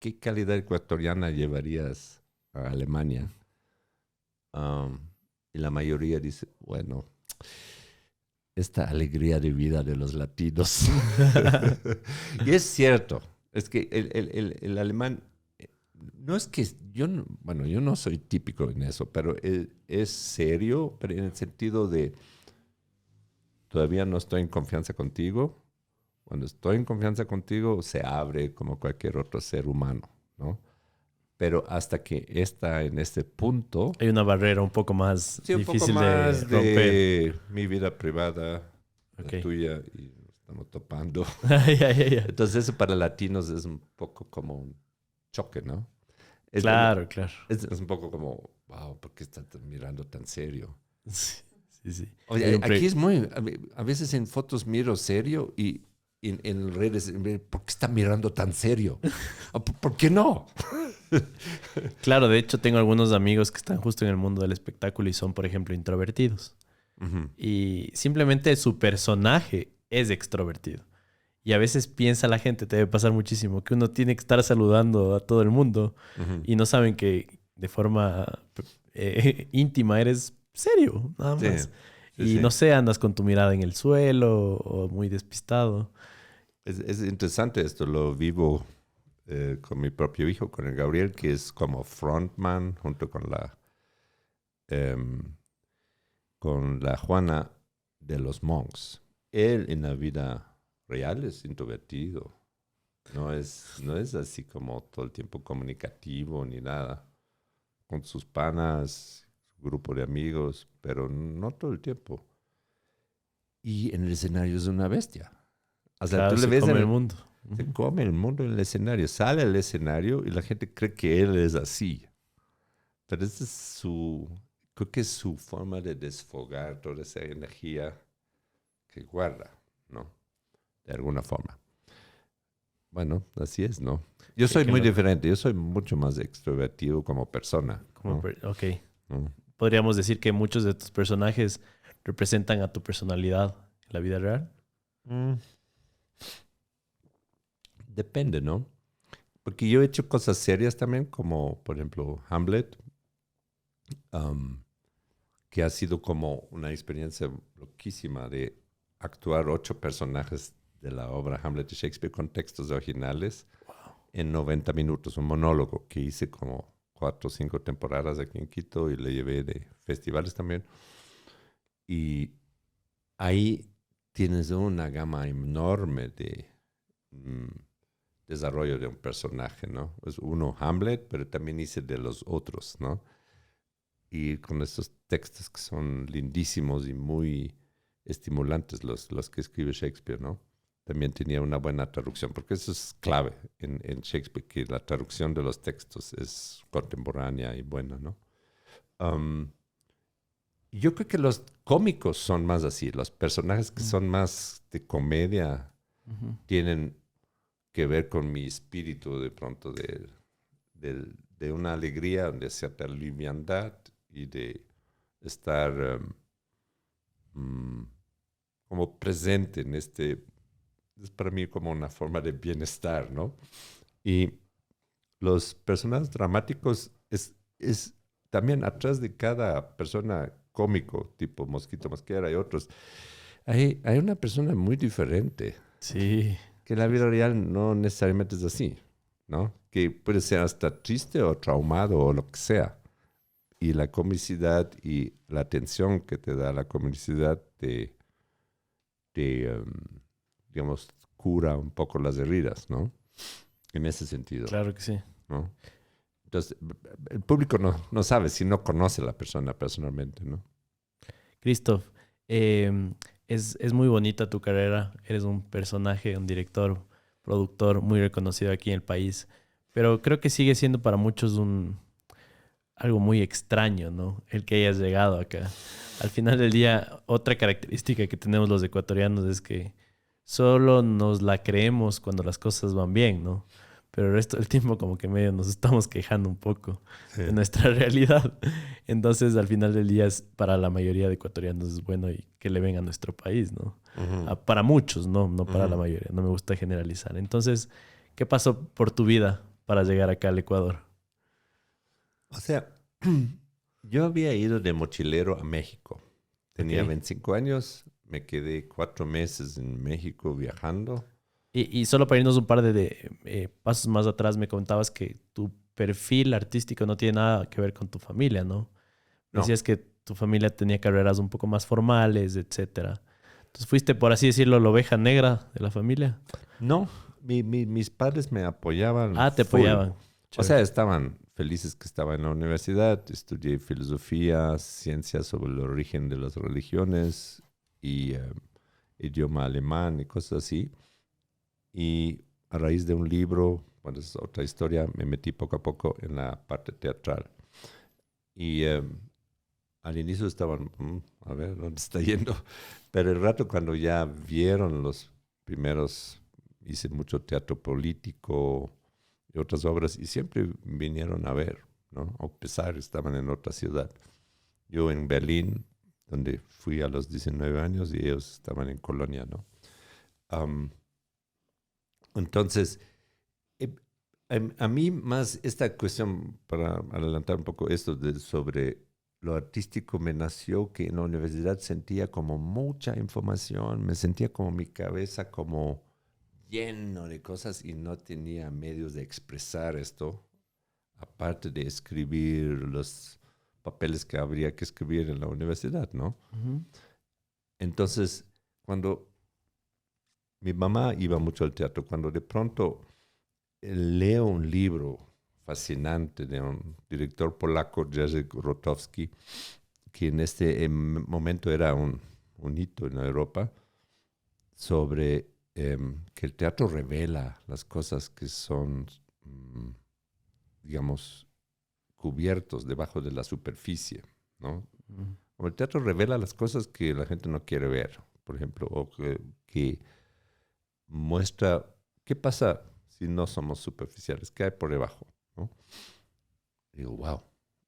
¿qué calidad ecuatoriana llevarías a Alemania? Y la mayoría dice, bueno, esta alegría de vida de los latinos. Y es cierto, es que el alemán, no es que bueno, yo no soy típico en eso, pero es serio, pero en el sentido de todavía no estoy en confianza contigo. Cuando estoy en confianza contigo, se abre como cualquier otro ser humano, ¿no? Pero hasta que está en este punto, Hay una barrera un poco más sí, un poco difícil de más romper. de mi vida privada, la Ok. tuya, y nos estamos topando. Ya, ya, ya. Entonces eso para latinos es un poco como un choque, ¿no? Es, Claro, claro. es un poco como, wow, ¿por qué estás mirando tan serio? Sí, sí, sí. Hay Oye, un aquí pre... es muy, a veces en fotos miro serio y en redes, ¿por qué está mirando tan serio? ¿Por qué no? Claro, de hecho tengo algunos amigos que están justo en el mundo del espectáculo y son, por ejemplo, introvertidos. Ujú, Y simplemente su personaje es extrovertido. Y a veces piensa la gente, te debe pasar muchísimo, que uno tiene que estar saludando a todo el mundo ujú. y no saben que de forma íntima eres serio, nada Sí, más. sí, Y sí. no sé, andas con tu mirada en el suelo o muy despistado. Es interesante esto, lo vivo con mi propio hijo, con el Gabriel, que es como frontman junto em, con la Juana de los Monks. Él en la vida real es introvertido, no es así como todo el tiempo comunicativo ni nada. Con sus panas, su grupo de amigos, pero no todo el tiempo. Y en el escenario es una bestia. O sea, tú Claro, le se ves come el mundo. se Ujú. come el mundo en el escenario, sale al escenario y la gente cree que él es así. Pero esa es creo que es su forma de desfogar toda esa energía que guarda, ¿no? De alguna forma. Bueno, así es, ¿no? Yo Qué, soy qué muy loco. diferente, yo soy mucho más extrovertido como persona, ¿no? Ok. ¿No? Podríamos decir que muchos de tus personajes representan a tu personalidad en la vida real. Mm, depende, ¿no? Porque yo he hecho cosas serias también, como por ejemplo Hamlet, um, que ha sido como una experiencia loquísima de actuar 8 personajes de la obra Hamlet de Shakespeare con textos originales en 90 minutos, un monólogo que hice como 4 o 5 temporadas aquí en Quito y le llevé de festivales también. Y ahí tienes una gama enorme de mm, desarrollo de un personaje, ¿no? Es uno Hamlet, pero también hice de los otros, ¿no? Y con estos textos que son lindísimos y muy estimulantes los que escribe Shakespeare, ¿no? También tenía una buena traducción, porque eso es clave en Shakespeare, que la traducción de los textos es contemporánea y buena, ¿no? Um, yo creo que los cómicos son más así, los personajes que Mm, son más de comedia ujú. tienen que ver con mi espíritu de pronto de una alegría, de cierta liviandad y de estar mm, como presente en es para mí como una forma de bienestar, ¿no? Y los personajes dramáticos es también atrás de cada persona cómico, tipo Mosquito Mosquera y otros, hay una persona muy diferente, Sí, que en la sí, vida sí. real no necesariamente es así, ¿no? Que puede ser hasta triste o traumado o lo que sea. Y la comicidad y la atención que te da la comicidad digamos, cura un poco las heridas, ¿no? En ese sentido, Claro que sí. ¿no? Entonces, el público no sabe si no conoce a la persona personalmente, ¿no? Christoph, es muy bonita tu carrera. Eres un personaje, un director, productor muy reconocido aquí en el país. Pero creo que sigue siendo para muchos algo muy extraño, ¿no? El que hayas llegado acá. Al final del día, otra característica que tenemos los ecuatorianos es que solo nos la creemos cuando las cosas van bien, ¿no? Pero el resto del tiempo como que medio nos estamos quejando un poco Sí. de nuestra realidad. Entonces, al final del día, para la mayoría de ecuatorianos es bueno y que le ven a nuestro país, ¿no? Ujú, Para muchos, ¿no? No para la ujú. mayoría. No me gusta generalizar. Entonces, ¿qué pasó por tu vida para llegar acá al Ecuador? O sea, yo había ido de mochilero a México. Tenía Ok. 25 años, me quedé 4 meses en México viajando. Y solo para irnos un par de pasos más atrás, me contabas que tu perfil artístico no tiene nada que ver con tu familia, ¿no? Me No, decías que tu familia tenía carreras un poco más formales, etcétera. Entonces fuiste, por así decirlo, la oveja negra de la familia. no, mis padres me apoyaban Ah, te full. apoyaban. O sea, Chévere. estaban felices que estaba en la universidad, estudié filosofía, ciencias sobre el origen de las religiones y idioma alemán y cosas así. Y a raíz de un libro, bueno, es otra historia, me metí poco a poco en la parte teatral. Y al inicio estaban, a ver, ¿dónde está yendo? Pero el rato cuando ya vieron los primeros, hice mucho teatro político y otras obras, y siempre vinieron a ver, ¿no? A pesar, estaban en otra ciudad. Yo en Berlín, donde fui a los 19 años, y ellos estaban en Colonia, ¿no? Am, entonces, eh, a mí más esta cuestión, para adelantar un poco esto sobre lo artístico, me nació que en la universidad sentía como mucha información, me sentía como mi cabeza como lleno de cosas y no tenía medios de expresar esto, aparte de escribir los papeles que habría que escribir en la universidad, ¿no? Ujú. Entonces, cuando mi mamá iba mucho al teatro, cuando de pronto leo un libro fascinante de un director polaco, Jerzy Grotowski, que en este momento era un hito en Europa, sobre que el teatro revela las cosas que son, mm, digamos, cubiertos debajo de la superficie, ¿no? Ujú. O el teatro revela las cosas que la gente no quiere ver, por ejemplo, o que muestra qué pasa si no somos superficiales, qué hay por debajo, ¿no? Digo, wow,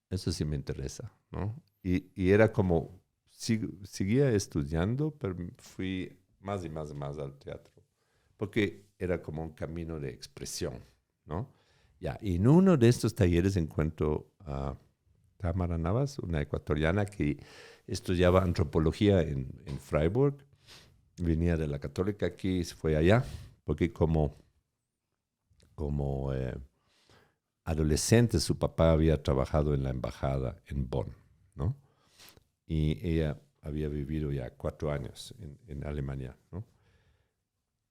eso sí me interesa, ¿no? Y era como, seguía estudiando, pero fui más y más y más al teatro, porque era como un camino de expresión, ¿no? Ya, y en uno de estos talleres encuentro a Tamara Navas, una ecuatoriana que estudiaba antropología en Freiburg, venía de la Católica aquí, se fue allá, porque como adolescente su papá había trabajado en la embajada en Bonn, ¿no? Y ella había vivido ya 4 años en Alemania, ¿no?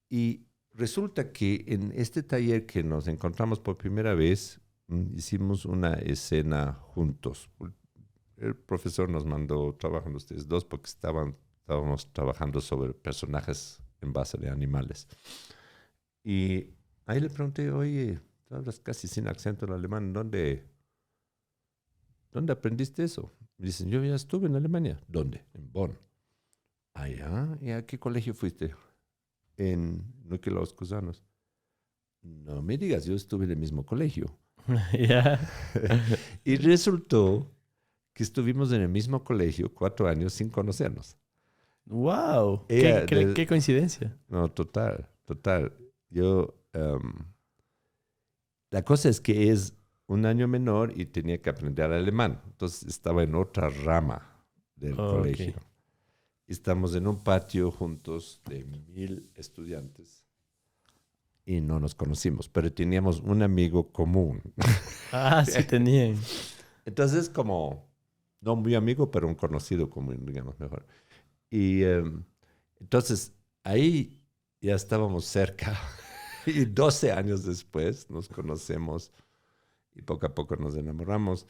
Y resulta que en este taller que nos encontramos por primera vez, hicimos una escena juntos. El profesor nos mandó, trabajan ustedes dos, porque estábamos trabajando sobre personajes en base de animales. Y ahí le pregunté, oye, tú hablas casi sin acento el alemán, ¿dónde aprendiste eso? Me dicen, yo ya estuve en Alemania. ¿Dónde? En Bonn. Ah, ya. ¿Y a qué colegio fuiste? En Nucleados Cusanos. No me digas, yo estuve en el mismo colegio. Ya. Y resultó que estuvimos en el mismo colegio 4 años sin conocernos. Wow. Ella, Qué coincidencia. no, total, total. Yo, la cosa es que es un año menor y tenía que aprender alemán. Entonces estaba en otra rama del Ok. colegio. Estamos en un patio juntos de 1,000 estudiantes y no nos conocimos, pero teníamos un amigo común. Ah, sí tenían. Entonces, como, no muy amigo, pero un conocido común, digamos mejor. Y entonces ahí ya estábamos cerca y 12 años después nos conocemos y poco a poco nos enamoramos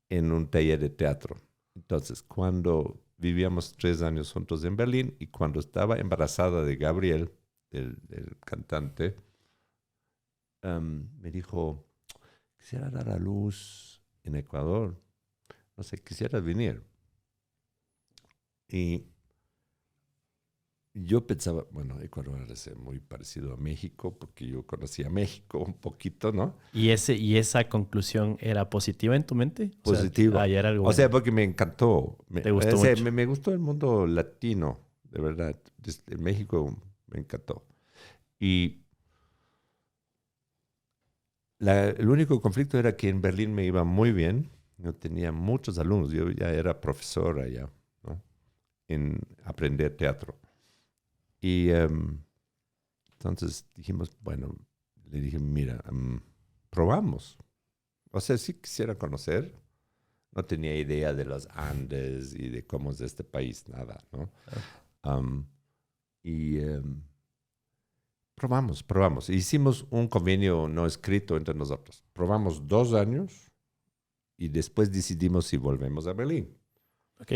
en un taller de teatro. Entonces, cuando vivíamos 3 años juntos en Berlín y cuando estaba embarazada de Gabriel, el cantante, me dijo, quisiera dar a luz en Ecuador, no sé, quisiera venir. Y yo pensaba, bueno, Ecuador es muy parecido a México, porque yo conocía México un poquito, ¿no? ¿Y esa conclusión era positiva en tu mente? O sea, Positiva. ya era algo O sea, bueno. porque me encantó. ¿Te O gustó sea, mucho? me gustó el mundo latino, de verdad. En México me encantó. Y El único conflicto era que en Berlín me iba muy bien. Yo tenía muchos alumnos. Yo ya era profesor allá, ¿no? En aprender teatro. Y entonces dijimos, bueno, le dije, mira, probamos. O sea, sí quisiera conocer. No tenía idea de los Andes y de cómo es este país, nada, ¿no? Um, y probamos. Hicimos un convenio no escrito entre nosotros. Probamos 2 años y después decidimos si volvemos a Berlín. Ok.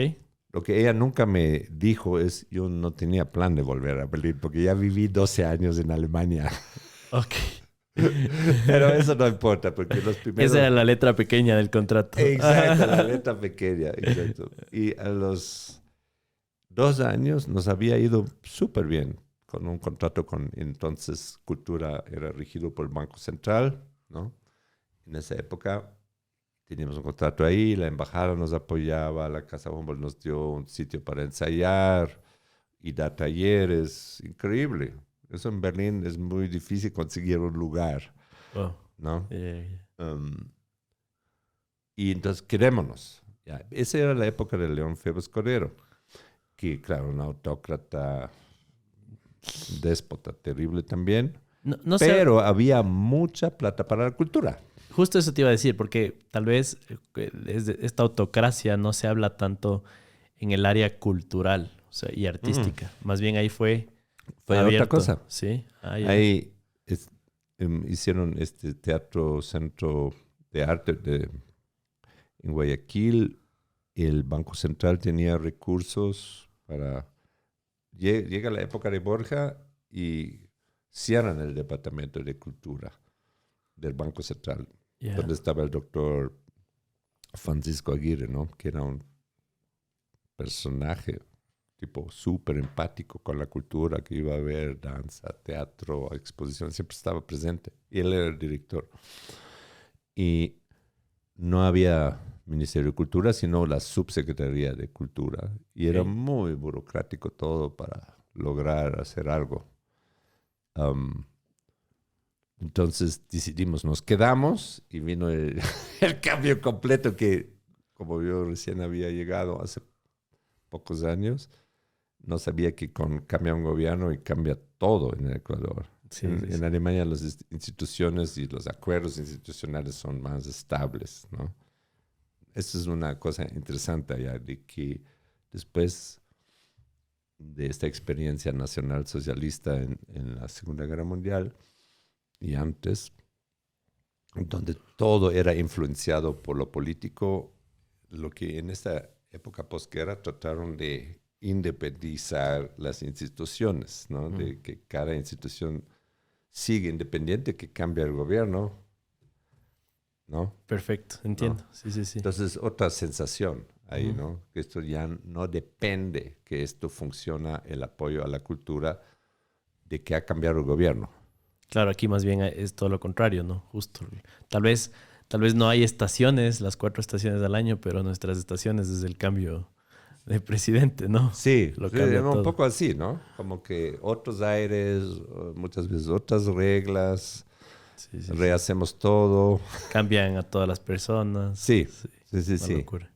Lo que ella nunca me dijo es, yo no tenía plan de volver a Berlín porque ya viví 12 años en Alemania. Ok. Pero eso no importa porque los primeros... Esa era la letra pequeña del contrato. Exacto, la letra pequeña, exacto. Y a los 2 años nos había ido súper bien con un contrato con entonces Cultura era regido por el Banco Central, ¿no? En esa época teníamos un contrato ahí, la embajada nos apoyaba, la Casa Humboldt nos dio un sitio para ensayar y dar talleres, increíble. Eso en Berlín es muy difícil conseguir un lugar, Oh, ¿no? yeah. Y entonces quedémonos. Ya. Esa era la época de León Febres Cordero, que claro, un autócrata, déspota, terrible también, No sé, pero había mucha plata para la cultura. justo eso te iba a decir, porque tal vez esta autocracia no se habla tanto en el área cultural, o sea, y artística. Más bien ahí fue abierto. Otra cosa. Sí. Ahí hicieron este Teatro Centro de Arte en Guayaquil. El Banco Central tenía recursos para... Llega la época de Borja y cierran el Departamento de Cultura del Banco Central, donde estaba el doctor Francisco Aguirre, ¿no? Que era un personaje tipo súper empático con la cultura, que iba a ver danza, teatro, exposición, siempre estaba presente. Y él era el director. Y no había Ministerio de Cultura, sino la Subsecretaría de Cultura. Y era muy burocrático todo para lograr hacer algo. Entonces decidimos, nos quedamos y vino el cambio completo que, como yo recién había llegado hace pocos años, no sabía que cambia un gobierno y cambia todo en el Ecuador. Sí, en Alemania las instituciones y los acuerdos institucionales son más estables, ¿no? Eso es una cosa interesante allá, de que después de esta experiencia nacional socialista en la Segunda Guerra Mundial y antes, donde todo era influenciado por lo político, lo que en esta época posguerra trataron de independizar las instituciones, ¿no? De que cada institución sigue independiente, que cambia el gobierno, ¿no? Perfecto, entiendo. ¿No? Sí. Entonces, otra sensación ahí, ¿no? Que esto ya no depende, que esto funciona, el apoyo a la cultura, de que ha cambiado el gobierno. Claro, aquí más bien es todo lo contrario, ¿no? Justo. Tal vez no hay estaciones, las 4 estaciones al año, pero nuestras estaciones es el cambio de presidente, ¿no? Sí, Lo cambia un todo. poco así, ¿no? Como que otros aires, muchas veces otras reglas, Sí. rehacemos todo. Cambian a todas las personas. Sí. Una locura.